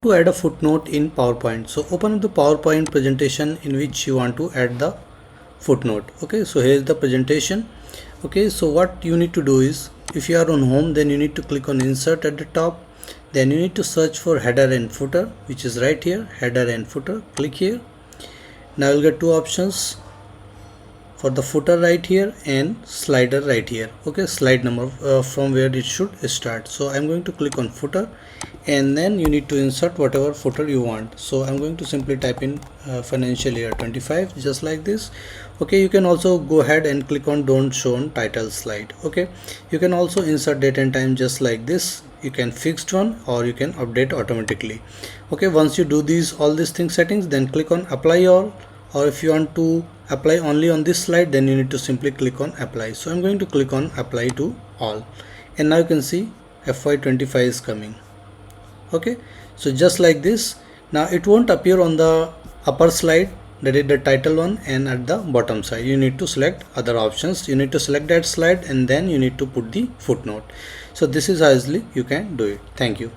To add a footnote in PowerPoint. So open up the PowerPoint presentation in which you want to add the footnote. Okay, so here's the presentation. Okay, so what you need to do is, if you are on home, then you need to click on insert at the top. Then you need to search for header and footer, which is right here, header and footer. Click here. Now you'll get two options for the footer right here and slider right here. Okay, slide number from where it should start. So I'm going to click on footer, and then you need to insert whatever footer you want. So I'm going to simply type in financial year 25, just like this. Okay, you can also go ahead and click on don't show on title slide. Okay, you can also insert date and time just like this. You can fixed one or you can update automatically. Okay, once you do all these things settings, then click on apply all, or if you want to apply only on this slide, then you need to simply click on apply. So I'm going to click on apply to all, and now you can see FY25 is coming. Okay, so just like this. Now it won't appear on the upper slide, that is the title one, and at the bottom side you need to select other options. You need to select that slide and then you need to put the footnote. So this is how easily you can do it. Thank you.